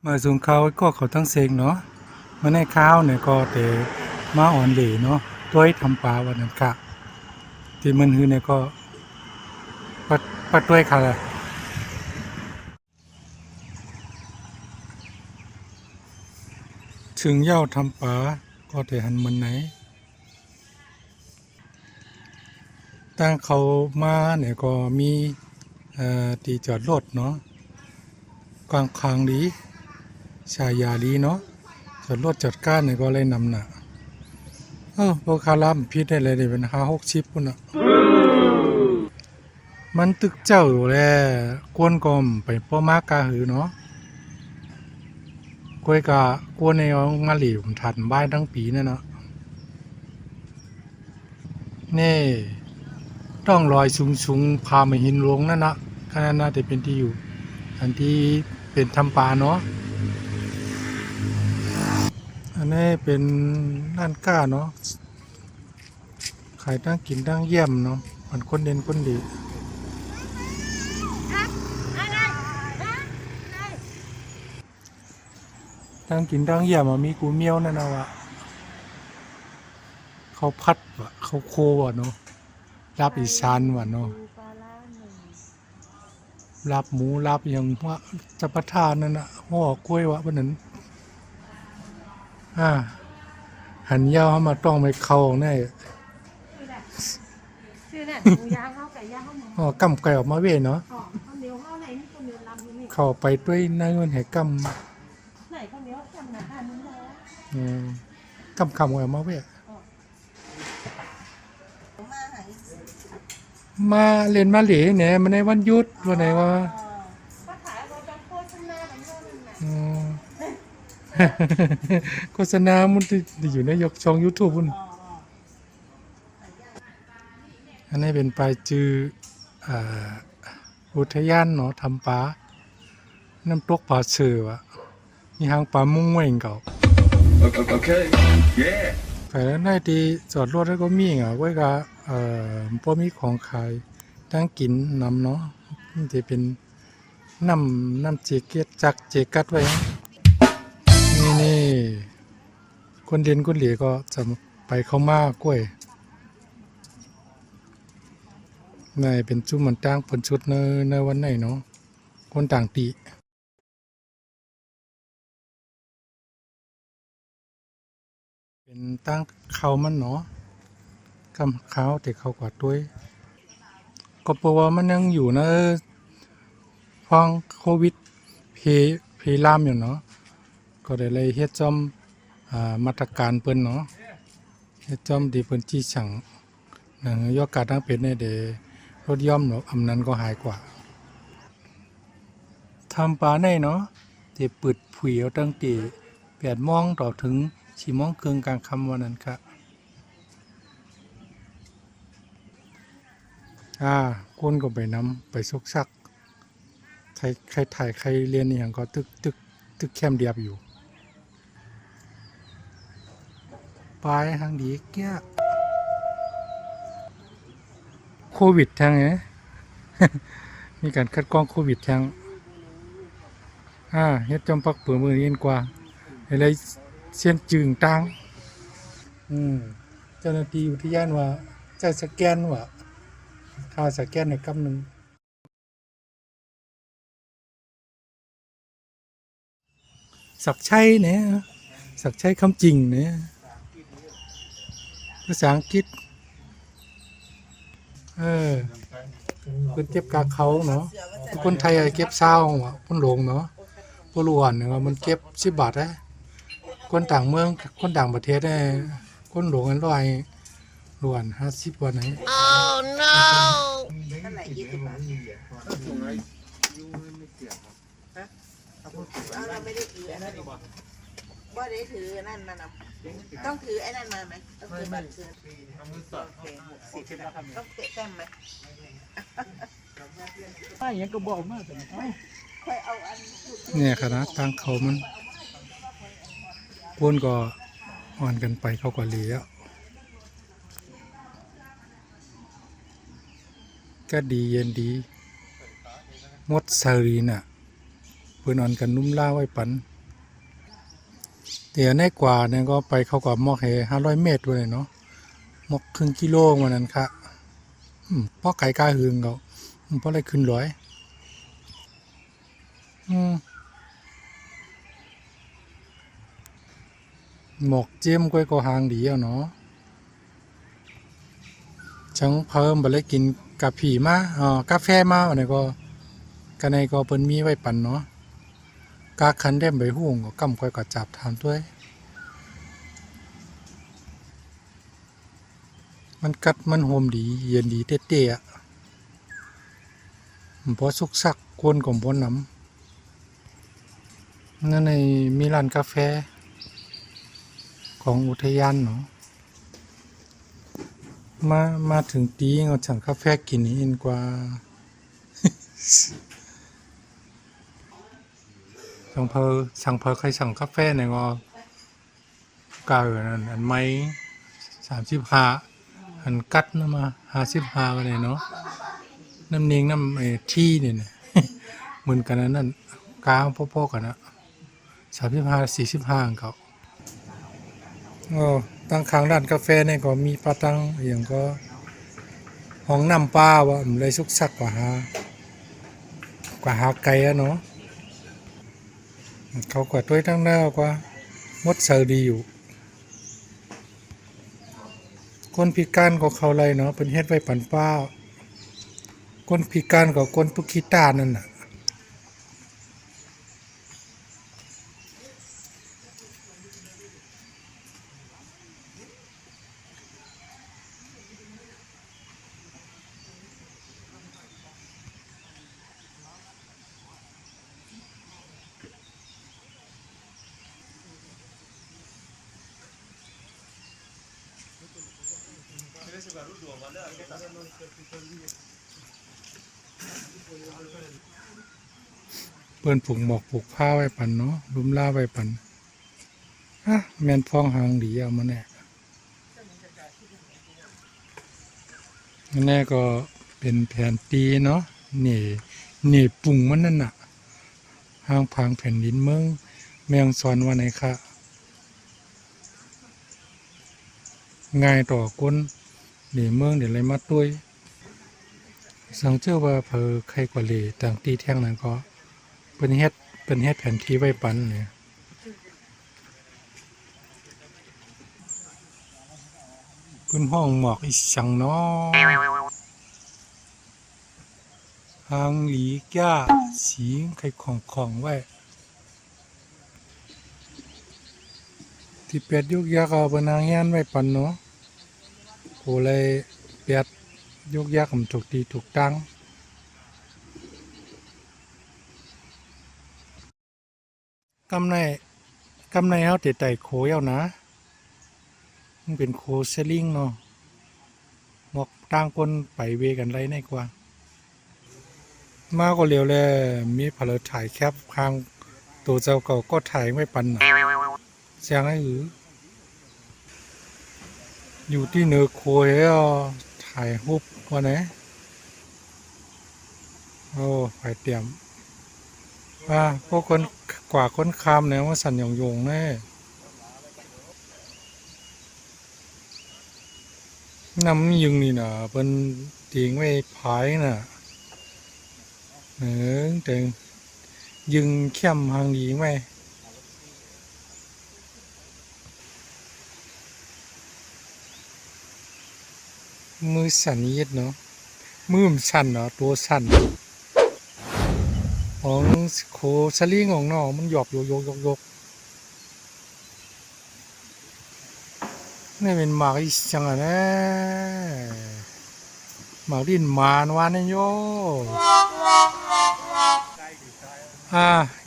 มาสูงเขาก็เขาทั้งเซงเนาะมาในข้าวเนี่ยก็แต่มาอ่อนเหล่เนาะตัวให้ทำปลาวันนั้นกะที่มันคือเนี่ยก็ปัดด้วยค่ะถึงเย้าทำปลาก็แต่หันมันไหนตั้งเขามาเนี่ยก็มีตีจอดรถเนาะกลางคางดีชายาดีเนาะจอดรถจอดก้านเนี่ยก็เลยนำหน่ะพวกคาร่ำพิษได้เลยเป็น50-60ปุ่นอ่ะมันตึกเจ้าอยู่แลกวนกอมไปป้อมากาหือเนาะกวยกะกวนในงาหลีผมทันบ้านทั้งปีนั่นเนาะนี่ต้องลอยสูงพามาหินหลวงนั่นนะขนาดน่าจะเป็นที่อยู่อันที่เป็นทำปลาเนาะอันนี้เป็นร้านก้าเนาะขายตั้งกินตั้งเยี่ยมเนาะมันคนเด่นคนดีตั้งกินตั้งเยี่ยมมีกูเมียวนั่นนะวะเขาพัดวะเขาโควะเนาะรับอีสานวะเนาะรับหมูรับอย่างว่าจะประทานนั่นนะห่อกล้วยวะวันนั้นหันยาวมาต้องไปเข้าแน่ชื่อนั่นหมูย่างข้าวไก่ย่างข้าวหมูกำไก่ออกมาเว้เนาะข้าวเหนียวข้าวไหนนี่ข้าวเหนียวลำนี่เข้าไปด้วยนายเงินให้กำไหนข้าวเหนียวจำหนาทานนู้นแล้วกำออกมาเว้มาเล่นมาเหล่เนี่ยมันในวันหยุดวันไหนวะก็ขายเราจะโฆษณาแบบนี้โฆษณามันจะอยู่ในยกช่อง YouTube พุ่นอันนี้เป็นปลายจืออุทยานเนาะทำปลาน้ำตกปลาเสือวะมีหางปลามุ่งเวงเก่าแต่แล้วในที่จอดรถแล้วก็มีไว้กับพวกมีของขายทั้งกินน้ำเนาะมันจะเป็นน้ำเจเกตจักเจกัดไว้นี่คนเรียนคนเหลียก็จะไปเข้ามากล้วยในเป็นจุ่มเหมือนตั้งผลชุดในวันไหนเนาะคนต่างตีเป็นตั้งเขามันเนาะกำเขาแต่เขากว่าด้วยก็เพราะว่ามันยังอยู่นะฟังโควิดเพลามอยู่เนาะก็ได้เลยเฮ็ดจอมมาตรการเปิ้นเนาะเฮ็ดจอมดีเปิ้นจี้ฉังยอดการทั้งเป็นในเดรถย่อมเนาะอำนั้นก็หายกว่าทำปลาในเนาะที่ปึดผุยเอาตั้งแต่8 โมงต่อถึง4 โมงครึ่งกลางค่ำวันนั้นครับคนก็ไปนำไปซกซักใครถ่ายใครเรียนอย่างก็ตึกแคมเดียบอยู่ปลายทางดีแก่โควิดทางไง มีการคัดกรองโควิดทางเฮ็ดจอมปักเปื่อมือเย็นกว่าอะไรเส้นจึงตังเจ้าหน้าที่อุทยานว่าจะสแกนว่าค่าสแกนในกำหนึ่งสักชัยเนี่ยสักชัยคำจริงเนี่ยภาษาอังกฤษคนเก็บกาเขาเนาะคนไทยเก็บเศร้าคนหลงเนาะผู้ล้วนเนี่ยมันเก็บ10 บาทได้คนต่างเมืองคนต่างประเทศได้คนหลงกันล้วน50 วันไหนno เราไม่ได้ถือนั่นว่าได้ถือนั่นมาต้องถือไอ้นั่นมาไหมต้องถือบัตรคืนต้องเตะแต้มไหมยังก็บอกมากเนี่ยคณะทางเขามันวนก็อ่อนกันไปเขาก็เลี้ยวก็ดีเย็นดีมดซารีน่ะเพื่อนอ่อนกันนุ่มล่าไว้ปัน เดี๋ยวในกว่าเนี่ยก็ไปเข้ากับมอกเฮ500 เมตรด้วยเนาะมอกครึ่งกิโลวันนั้นค่ะพ่อไก่กาหึงเขาพ่อได้ขึ้นร้อยหมกเจียมก้อยก็หางดีเอาเนาะฉังเพิ่มไปเลยกินกาผีมากาแฟมาอันนี้ก็กันในก็เปิ้นมีไว้ปั่นเนาะกาคันได้ใบหุ่งก็กำก้อยก็จับทานด้วยมันกัดมันโฮมดีเย็นดีเต้ๆอ่ะพอสุกซักกวนของบนน้ำนั่นในมีร้านกาแฟของอุทยานเนาะมาถึงตีเอาสั่งกาแฟกินนี่อินกว่าสั่งเพอใครสั่งกาแฟเนี่ยก็กาอันไม้35อันกัดนะมา55กันเลยเนาะน้ำเนียงน้ำที่เนี่ย เหมือนกันนั่นกาพ่อๆกันนะ35 45ของเขาตั้งข้างร้านกาแฟเนี่ยก็มีปลาตังอย่างก็ห้องน้ำปลาว่ามันเลยสุกซักกว่าหาไก่อะเนาะเขากว่าตัวตั้งหน้ากว่ามดเซอร์ดีอยู่คนพิการก็เขาไรเนาะเป็นเฮ็ดไว้ปั่นป้าคนพิการก็คนตุกิตานั่นน่ะเปิ้นผูกหมอกผูกผ้าไว้ปั่นเนาะลุมล่าไว้ปั่นแม่นฟองหางดีเอามาแน่แน่ก็เป็นแผนตีเนาะนี่ปุ่งมันนั่นน่ะหางพางแผ่นดินเมืองแมงซอนว่าไหนคะง่ายต่อคนนี่เมืองเดี๋ยวอะไรมาตุ้ยสังเชื่อว่าใครกว่าเลยต่างตีแท่งนั้นก็เป็นเฮ็ดแผ่นที่ไว้ปันเนี่ยพื้นห้องหมอกอีสังเนาะหางหลีก้าสีไข่ของไว้ที่เป็ดยุกยักษ์เอาเป็นนางเฮียนไว้ปันเนาะโหเลยเป็ดยุกยักษ์ผมถูกตีถูกตั้งกำในเฮาติดไต่โคเย้านะมันเป็นโคเซลิงเนาะหมอกต่างคนไปเวกันไรในกว่ามาก็เร็วเลยมีผลถ่ายแคปพางตัวเจ้าเก่าก็ถ่ายไม่ปันเสียงไอ้อยู่ที่เนื้อโคเฮ้ถ่ายรูปว่าไหนโอ้ไปเตรียมพวกคนกว่าคนคำเนี่ยว่าสันยงแน่น้ำยึงนี่นะเป็นตีงไว้พายน่ะแต่ยึงเข้มหางดีไว้มือสั่นยิดเนาะมือมันสั่นเนาะตัวสั่นของโคสลิงของน้องมันหยอบยกนี่เป็นหมากอีสังอ่ะนะหมากดินมานวานนี่โย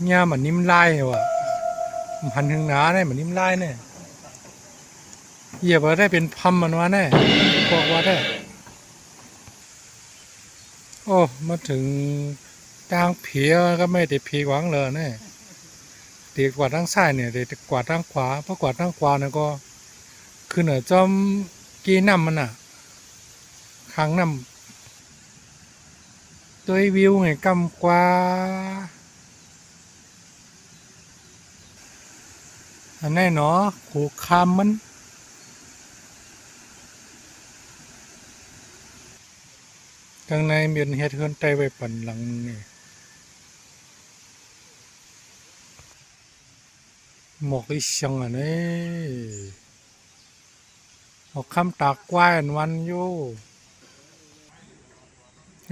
เนี่ยมันนิ่มไล่เหรอพันถึงหนาเนี่ยมันนิ่มไล่เนี่ยเหยียบว่าได้เป็นพัมมันวะเนี่ยบอกว่าได้โอ้มาถึงทางเพียก็ไม่ได้พีหวังเลยเนี่ยเด็กกว่าทางซ้ายเนี่ยเด็กกว่าทางขวาเพราะกว่าทางขวาเนี่ยก็คือเหนือจอมกีน้ำมันอ่ะค้างน้ำตัววิวไงกำกว่า อันนี้เนาะโขคามมันข้างในมีเฮ็ดเฮือนไต้ไว้ปันหลังนี่หมอกอีช่างอันนี้หมอกคำตากกว้ายอันวันอยู่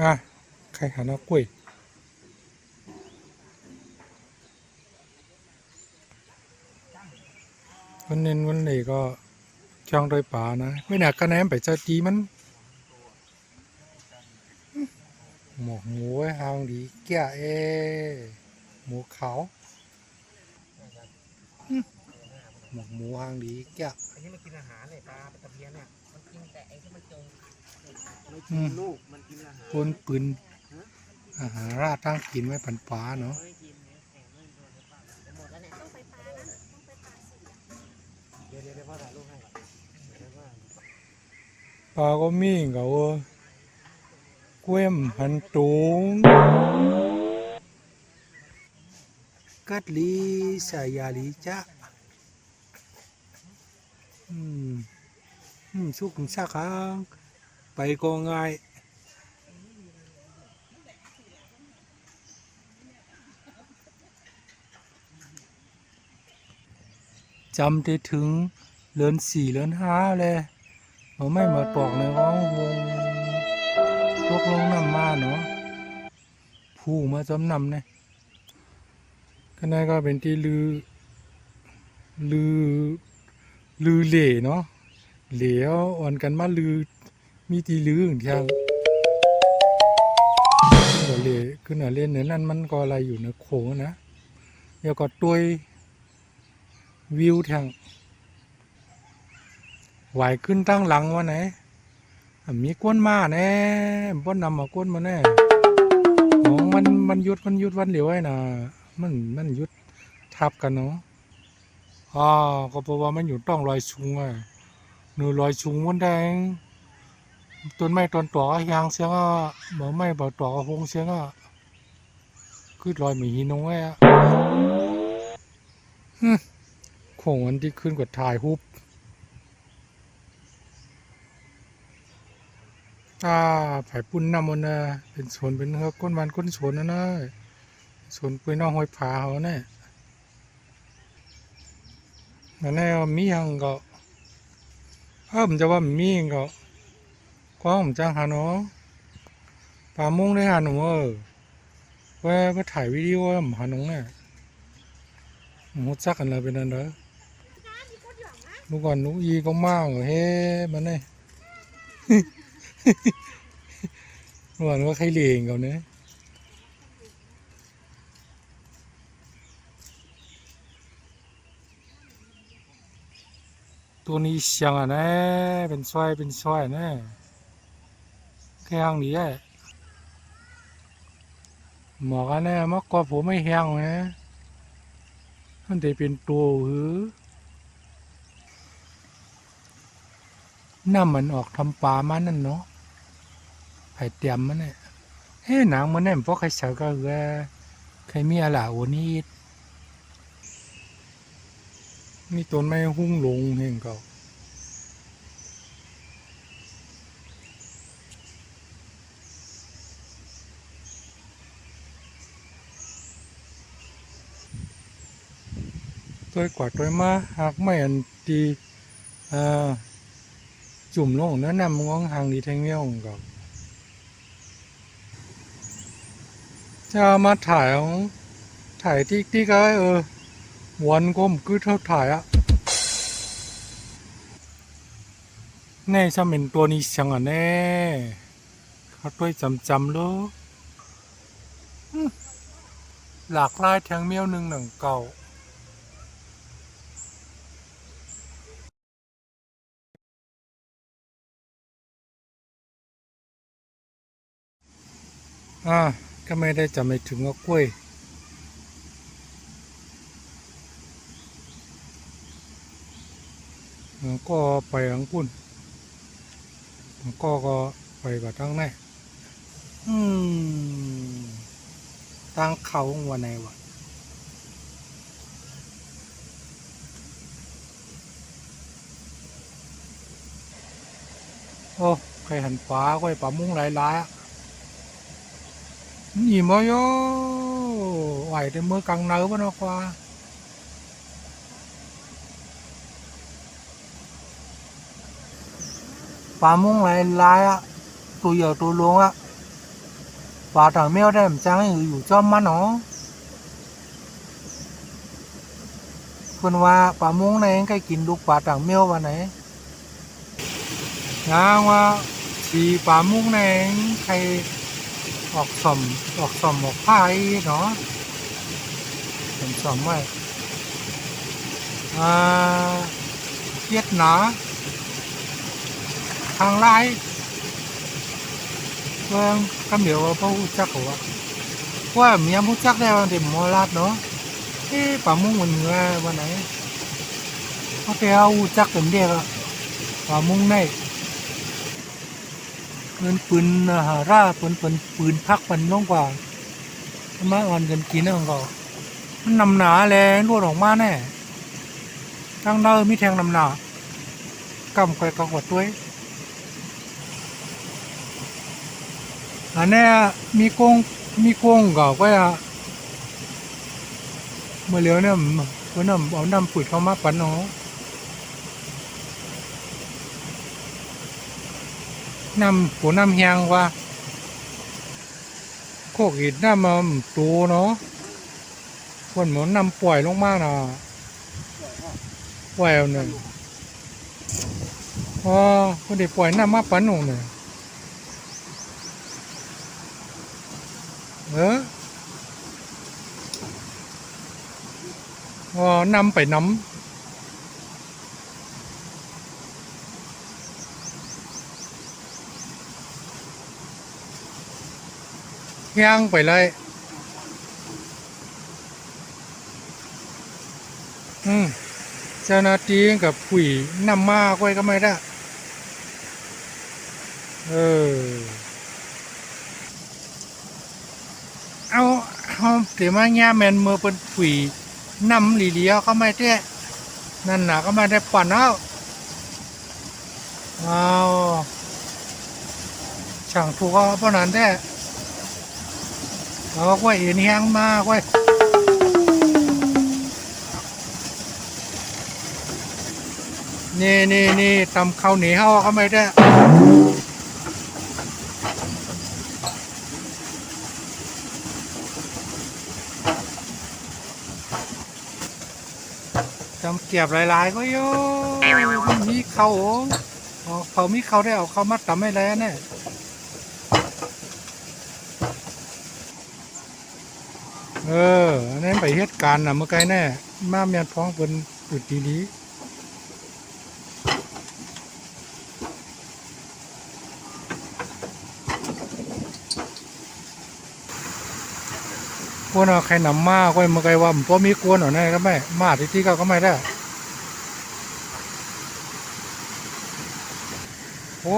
อ่ะใครหาหน้ากล้วยวันเน้นวันนี้ก็ช่องโดยป่านะไม่หนักคะแนนไปเจ้าจีมันหมกหมูไว้หางดีแก่หมูขาวหมกหมูหางดีแก่ อันนี้มันกินอาหารเลยปลาตะเพียนเนี่ยมันกินแต่ไอ้ที่มันจม ไม่กินลูกมันกินอาหาร คนปืนอาหารราดตั้งกินไว้ปันป่าเนาะ ไม่กินเนี่ยแข็งไม่โดนในปากหมดแล้วเนี่ยต้องไปปลานะต้องไปปลาสิเดี๋ยวพ่อถ่ายรูปให้ก่อนเดี๋ยวว่า ปลาก็มีเกาเกว้มหันตุงกัดลีสายาลีจ้ะสุกสักครั้งไปก็ง่ายจำได้ถึงเลือน4เลือน5เลยเราไม่มาตอกในห้องวงลกลงน้ำมาเนาะผู้มาจำนำเนี่ยก็นั่นก็เป็นที่ลือเหล่เนาะเหล่อ่อนกันมามีที่ลืออย่างเดียวก็เหล่ขึ้นเล่นเนี่ยนั่นมันก็อะไรอยู่ในโขงนะเดี๋ยวก็ตัววิวทางไหวขึ้นตั้งหลังวะไหนมีก้นมาแน่ป้นนำมาก้นมาแน่ของมันยุดวันเหลียวไว้นะมันยุดทับกันเนาะก็เพราะว่ามันอยู่ต้องลอยชุงอ่ะหนูลอยชุงมันแดงต้นไม้ต้นต่อยางเสียงอ่ะบ่ไม่บ่ต่อหงเสียงอ่ะคือลอยมีหินงไว้อ่ะโขงอันที่ขึ้นกว่าถ่ายรูปไผ่ปุ่นนำมันนะเป็นสวนเป็นเฮือก้นมันก้นสวนนะสวนปุ้ยน้องห้อยผาเขาเนี่ยนั่นแหละมียังก็ผมจะว่ามีก็ผมจ้างหาเนาะป่ามุ่งได้หาหนูว่าไปถ่ายวิดีโอหาหนูเนี่ยหมดซักกันเลยเป็นนั่นเด้อลูกก่อนลูกอีก็มากเฮ้มันเนี่ยหวานว่าใครเลี้ยงเขาเนี่ยตัวนี้เสียงอ่ะนะเป็นสร้อยนะแค่ห้างนี้แหละหมอกอันนี้มักก็ผมไม่แห้งนะมันจะเป็นตัวหือน้ำมันออกทำปลามันนั่นเนาะไผ่เตียมมันเนี่ยหนังมันเนี่ยเพราะใครเสือก็คือใครมีอะไรวันนี้มีต้นไม้หุ้งลงเห็นเขาตัวกว่าตัวมาหากไม่อันดีจุ่มลงนั่นนำงองหางดีแทงเงี้ยวของเขาจะมาถ่ายที่ก็วันก็มคือเท่าถ่ายอ่ะแน่ชอบเป็นตัวนี้ช่างอ่ะแน่เขาด้วยจำเลยหลากหลายแทงเมียวหนึ่งเก่าก็ไม่ได้จะไม่ถึงกล้วยก็ไปอังปุ่นก็ไปกับทั้งนั้นตั้งเขาวันไหนวะ โอ้ใครหันปลาก็ปลามุ้งหลายๆอ่ะนี่มาโยไหวแต่มือกลางเนื้อวะเนาะควาปลามุ้งหลายๆอ่ะตัวใหญ่ตัวลงอ่ะปลาต่างเมียวได้มันจังอยู่จอมมันเนาะคนว่าปลามุ้งในใกล้กินลูกปลาต่างเมียววันไหนงาว่าสีปลามุ้งในใครออกสมออกผ้าเนาะผมสมไว้เย็ดหนาทางไล่เมื่อกำเดียวพระหูจักหัวว่าเมียผู้จักได้วันเด็มมอลาดเนาะปลามุ้งมันเงือวันไหนเขาไปเอาจักเป็นเด็กอะปลามุ้งในเงินปืนหาร่าปืนพักมันน้องกว่ามาอ่อนกันกินนั่นก็มันนำหนาแรงรวดออกมาแน่ตั้งเนอมีแทงนำหนากำไก่กระกดด้วยอันนี้มีกงก็ว่าเมื่อเลี้ยวเนี่ยมันเอาน้ำปุ๋ยเข้ามาปั่นเนาะน้ำแห้งว่าโคกหินน้ำมันตัวเนาะคนเหมือนน้ำปล่อยลงมากนะปล่อยเอาหนึ่งคนเด็กปล่อยน้ำมาปั่นหนึ่งเนี่ยนำไปน้ำย่างไปเลยเจ้าหน้าที่กับผู้ยนำมาไว้ก็ไม่ได้เอาเดี๋ยวมาแง่แมนเมื่อเป็นผู้ยนำหลีเลียวก็ไม่ได้นั่นน่ะก็ไม่ได้ปั่นเอาช่างถูกก็เพราะนั้นได้เอาไว้เอ็นแห้งมากไว้นี่ตำข้าวเหนียวก็ไม่ได้จำเก็บหลายๆก็โย่มีเขามีเขาได้เอาเขามาตำให้แล้วเนี่ยอันนั้นไปเหตุการณ์นะเมื่อไงแน่มาเมียนพ้องเป็นจุดดีกวนเอาใครนำมาก็เมื่อไงว่าพอมีกวนหน่อยนะก็ไม่มาที่ก็ไม่ได้โอ้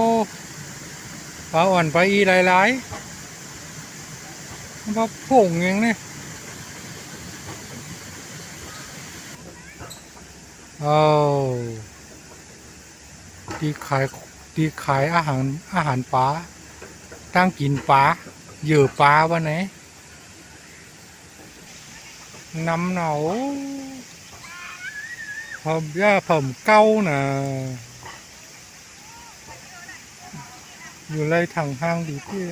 ปลาอ่อนปลาอีหลายๆปลาผงอย่างนี้ที่ขายอาหารปลาตั้งกินปลาเหยื่อปลาวันไหนน้ำหนาวผมเก้าน่ะอยู่เลยถังห้างดีที่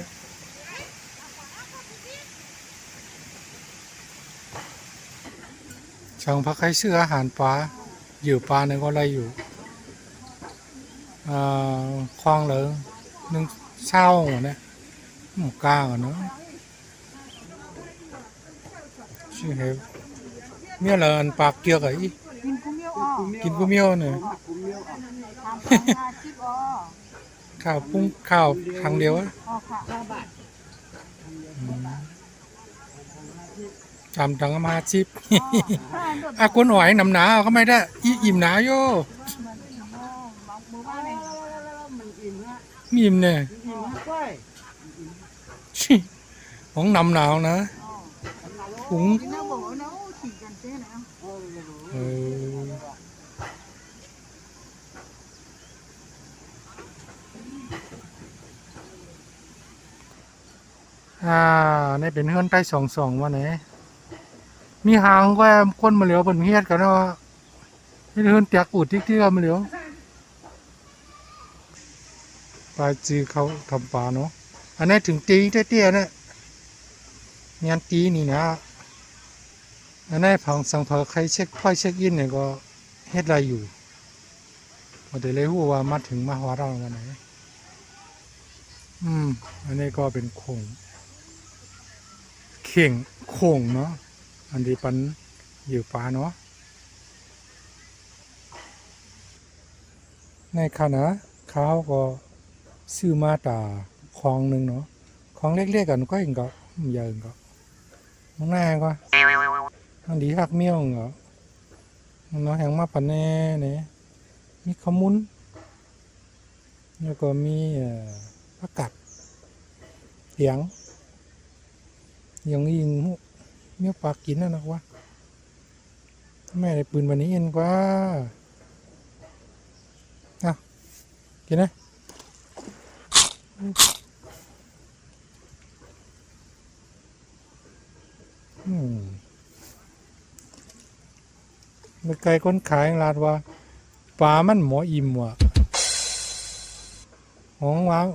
ช่างพักให้ซื้ออาหารปลาเหยื่อปลาเนี่ยก็อะไรอยู่คลองเลยนึ่งเช่าเนี่ยหมูกลางเนาะชื่อเฮฟเมียละอันปากเกียวกับอีกินกุ้งเมียวเนี่ยข้าวปุ้งข้าวทางเดียวจำตังมาชิปคนหอยหนำหนาก็ไม่ได้อิ่มหนาโย่มีอิ่มเนี่ยของนำหนาวนะถุง นี่เป็นเฮือนใต้สองว่าไหนมีหางก็คนมาเหลียวเป็นเฮ็ดกันเนาะนี่เฮือนเตียกอูดที่มาเหลียวปลายจีเขาทำปลาเนาะอันนี้ถึงตีเตี้ยๆเนี่ยงานตีนี่นะอันนี้ผังสังเพอใครเช็คค่อยเช็คอินเนี่ยก็เฮ็ดอะไรอยู่พอเดี๋ยวเลยรู้ว่ามาถึงมาหัวเราวันไหนอันนี้ก็เป็นโข่งเข่งโข่งเนาะอันนี้ปันอยู่ปลาเนาะในขณะเขาก็ซื้อมาตาคลองหนึ่งเนาะคลองเล็กๆกันก็เองก็ใหญ่ก็มองหน้าก็อันดีหักเมี่ยวเหรอเนาะแหงมาปันแน่เนี่ยมีขมุนแล้วก็มีผักกัดเหียงยิงเมี้ยปลากินนั่นนะวะแม่ได้ปืนวันนี้เอ็นกว่ากินนะเมื่อไกลคนขายลาดว่าปลามันหมออิ่มว่ะห้องว้าง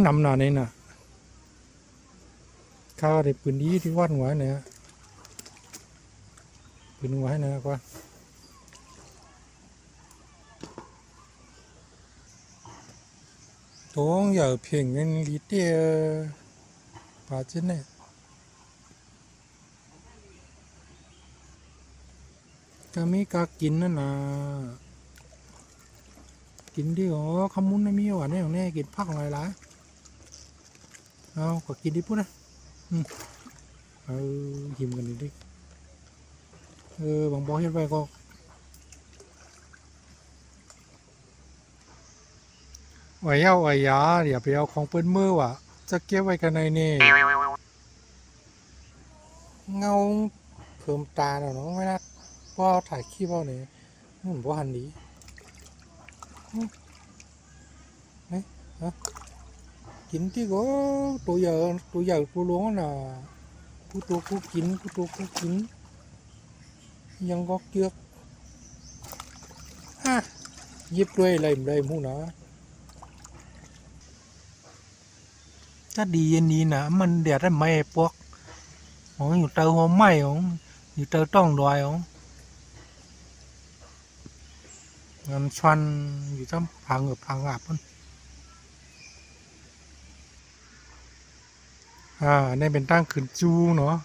นำหนาเนี่ยน่ะข้าวได้ปืนดีที่วัดหัวเนี่ยปืนหัวให้นะกว่าท้องอย่าเพ่งเงินลีเตียปลาจิ้นเนี่ยก็มีกากินนั่นนะกินดิอ๋อขมุนไม่มีหวานเนี่ยของแน่กินผักอะไรล่ะเอาก็กินดิปุ๊นะหิมกันดิบางบ่อเฮ็ดไว้ก็ไว้เอาไว้ยาเดี๋ยวไปเอาของเปิ้นมือว่ะจะเก็บไว้กันในนี่เงาเพิ่มตาเนาะไม่น่าพอถ่ายคลิปเอาเนี่ยมันบ่หันดีกินที่ก็ตัวใหญ่ตัวหลวงน่ะผู้ตัวผู้กินยังก็เกือกยิบด้วยอะไรมูนะถ้าดีเย็นนี้นะมันเดือดได้ไหมพวกของอยู่เตาหัวไหม้ของอยู่เตาต้องดอยของงานชันอยู่ทั้งพังกับพังอาบมันนี่เป็นตั้งขึ้นจูเนาะ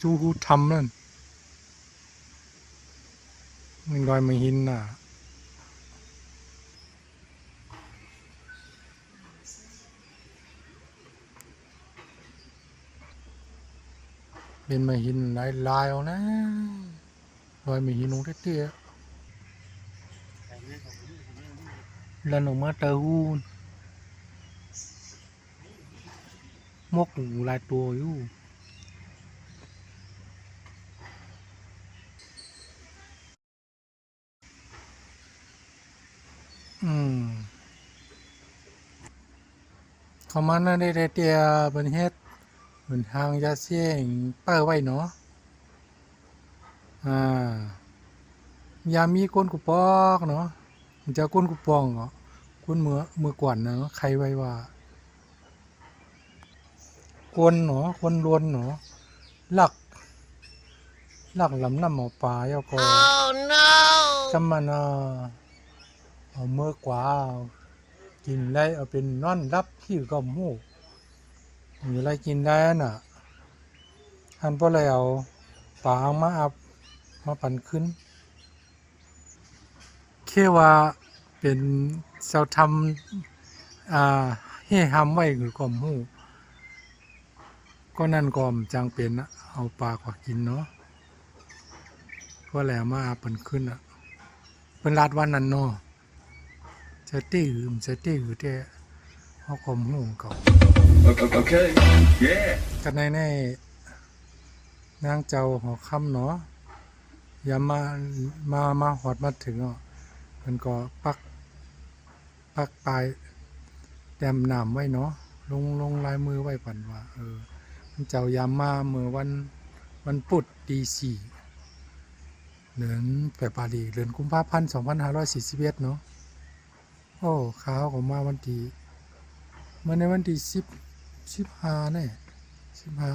จูหูทำนั่นมันดอยมาหินน่ะเป็นมาหินลายเอานะดอยมาหินลงเตี้ยๆแล้วออกมาเตาหูมกหลายตัวอยู่เขามันน่ะได้เตียเป็นเฮ็ดเหมือนทางยาเสียงเป้าไว้เนาะยามีก้นกุปอกเนาะมันจะก้นกุปองเหรอก้นเมื่อก่อนเนาะใครไว้ว่าก้นเนาะก้นล้วนเนาะหลักลำน้ำหมอปลาเจ้าก็จำมันเอาเมื่อกว่ากินได้เอาเป็นนอนรับที่ก็มูมีอะไรกินได้น่ะท่านก็เลยเอาปลามาอับมาปั่นขึ้นแค่ว่าเป็นเสาทำให้ทำไว้คือก็มูก็นั่นก็จังเป็นเอาปลากว่ากินเนาะก็แล้วมาอับปั่นขึ้นเป็นลาดวันนั้นเนาะจะตื้อแต่เขาก็มูเก่าOkay. Yeah. กันในนางเจ้าหอค่ำเนาะอย่ามาหอดมาถึงมันก็ปักปลายแต้มน้ำไว้เนาะลงลายมือไว้ปั่นว่า เจ้ายามมาเมื่อวันพุธตีสี่เดือนเดือนกุมภาพันธ์2541เนาะโอ้ข่าวของมาวันที่เมื่อในวันที่15เนี่ย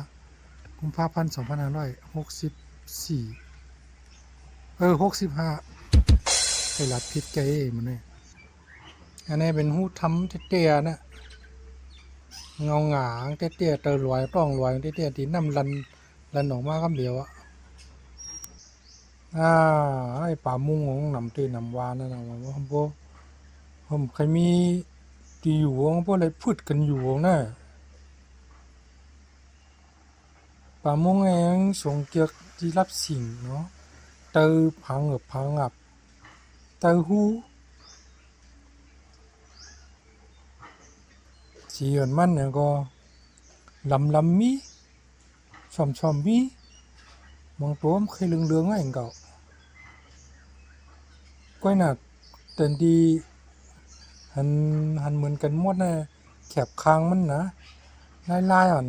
15กุมภาพันธ์256465ไปรับผิดแกมันเนี่ยอันนี้เป็นหูทำเตี้ยๆนะเงาหงางเตี้ยๆเตอลอยต้องลอยเตี้ยๆที่น้ำลันออกมาคำเดียวอะไอ้ป่ามุงของนำตีนำวานนั่นนะผมเคยมีที่อยู่ของพวกอะไรพูดกันอยู่นะป่ามุงเองส่งเกียกที่รับสิ่งเนาะเตอพังอับเตอหูสีเหินมันเนี่ยก็ลำมีชอมมีบางตัวมันเคยเลืองๆไงเก่าก้อยหนักแต่ดีหันเหมือนกันหมดนะแคบคางมันนะลายอ่อน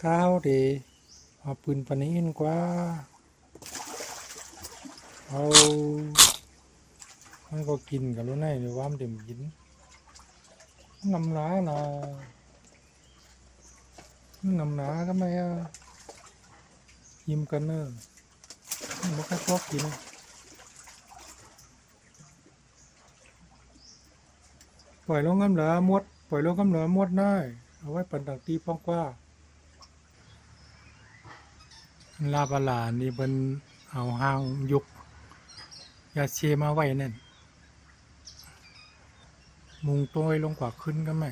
ข้าวดีเอาปืนปะนี้กว่าเอามันก็กินกันแล้วไงหรือว่ามันเต็มกินน้ำหนานะน้ำหนาก็ไม่ยิ้มกันเนอะไม่ค่อยชอบกินปล่อยลงกำเหลือมดปล่อยลงกำเหลือมดได้เอาไว้ปันตังตีป้องกว่าลาบลานี่เป็นเอาห้างยุกยาเชมาไว้นั่นมุงตัวลงกว่าขึ้นก็ไม่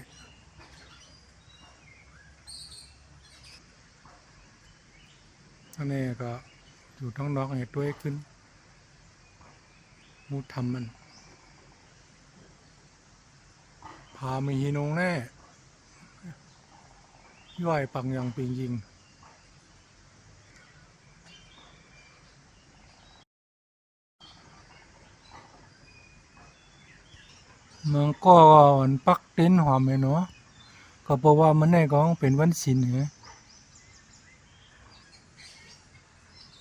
อันนี้ก็อยู่ท้องนอกให้ตัวขึ้นมูทำมันพามีหินงแน่ย่อยปังยังปิงยิงเมืองก็ปักเต็นหอมเลยเนาะก็เพราะว่ามันในของเป็นวันศิลป์เหรอ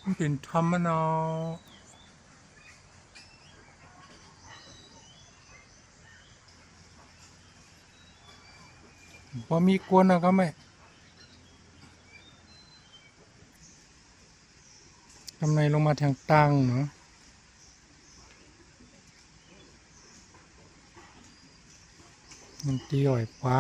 มันเป็นธรรมเนาะพอมีกวนนะก็ไม่ทำไมลงมาทางตังเนาะมันตีอ่อยขวา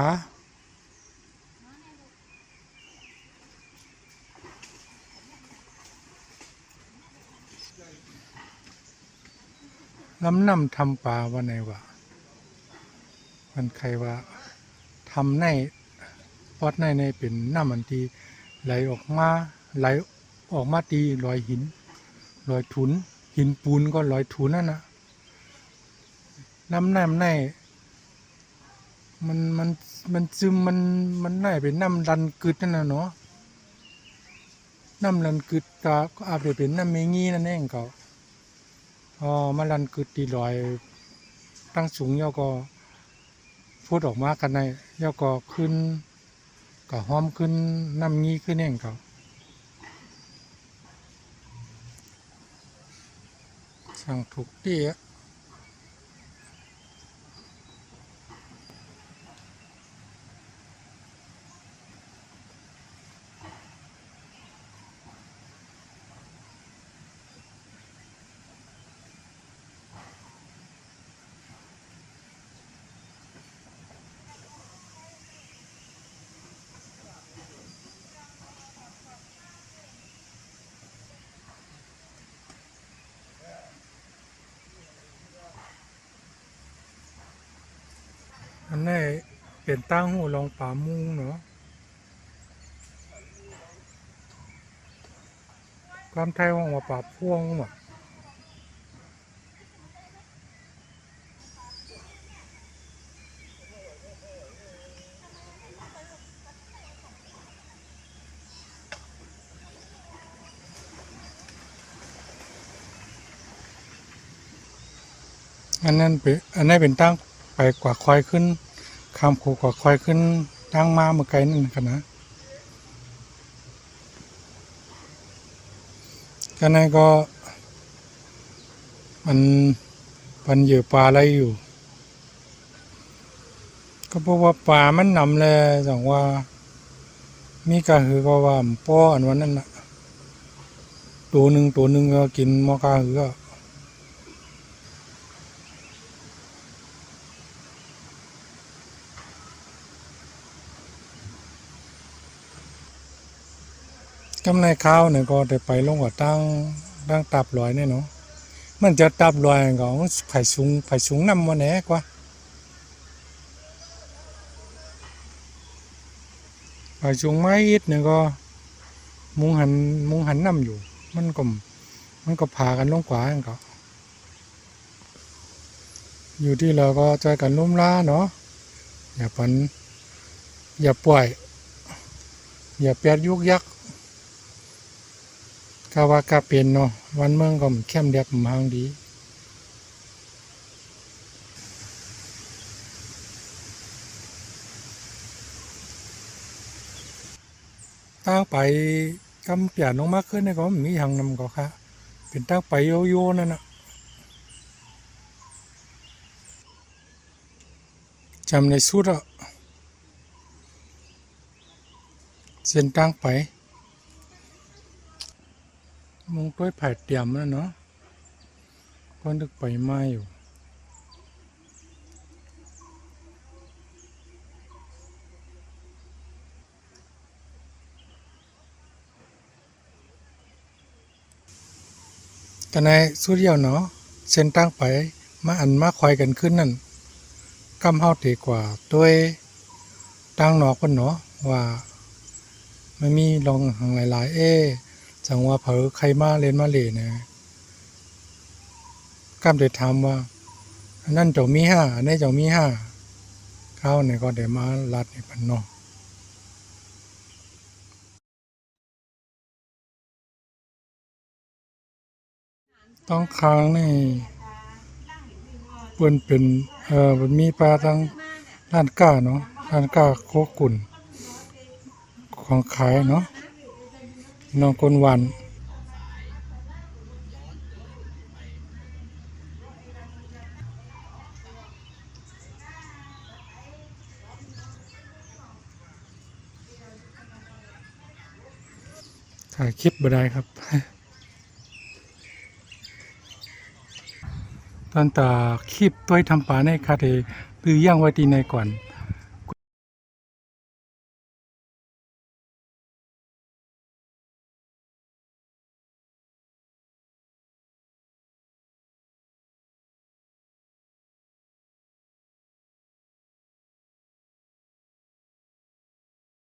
ลำน้ำทำปลาวันไหนวะมันใครว่าทำในปอดในเป็นน้ำมันตีไหลออกมาตีลอยหินลอยถุนหินปูนก็ลอยถุนนั่นนะน้ำในมันซึมมันน่าเป็นน้ำรันกึดนั่นนะเนาะน้ำรันกึดก็อาจจะเป็นน้ำเมงี้นั่นเองเขามารันกึดตีลอยตั้งสูงย่อก็พูดออกมากันในย่อก็ขึ้นก็หอมขึ้นน้ำงี้ขึ้นเองเขาสั่งถูกที่อันนี้เป็นตั้งหูลองป่ามุงเนาะความไทยว่าป่าพ่วงว่ะอันนั้นเป็นตั้ง ไปกว่าควายขึ้นข้ามโขกว่าควายขึ้นตั้งมาเมื่อไกลนั่นกันนะก็นั่นก็มันเหยื่อปลาอะไรอยู่ก็เพราะว่าปลามันนำเลยจังว่ามีกระหือก็ว่าป้ออันวันนั้นน่ะตัวหนึ่งก็กินมอกระหือก็กำไรข้าวเนี่ยก็ได้ไปลงกว่าตั้งตับลอยเนี่ยเนาะมันจะตับลอยก็ไผ่สูงนำวันไหนกว่าไผ่สูงไม้อิดเนี่ยก็มุงหันนำอยู่มันก็พากันลงกว่าก็อยู่ที่เราก็ใจกันลุ่มล้าเนาะอย่าปล่อยอย่าเปียดยุกยักกะว่ากะเป็นเนาะวันเมืองก็เข้มเดียบหางดีตั้งไปกำเปียดลงมากขึ้นนี่ก็มีหางนำก็ค่ะเป็นตั้งไปโยนั่นน่ะจำในสุดอะเส้นตั้งไปมุงต้วยไผ่เตรียมแล้วเนาะก็นึกไปไม่อยู่กันในสุดเดียวเนาะเส้นตั้งไปมาควายกันขึ้นนั่นกำเฮาตีกว่าด้วยตั้งนอกคนเนาะว่าไม่มีลองหางหลายจังว่าเผอใครมาเล่นมาเล่เนี่ยกำเด็ดทำว่าอันนั้นเจ้ามี5อันนี้เจ้ามี5ข้าวเนี่ยก็เดี๋ยวมาลัดในพันเนาะต้องค้างนี่เปิ้นเป็นมันมีปลาทั้งด้านก้าเนาะด้านก้าโคกุ่นของขายเนาะน้องคนวันถ่ายคลิปบ่ได้ครับ ตอนตาคลิปต้วยทำปลาในคาเทหรือย่างไว้ที่ในก่อน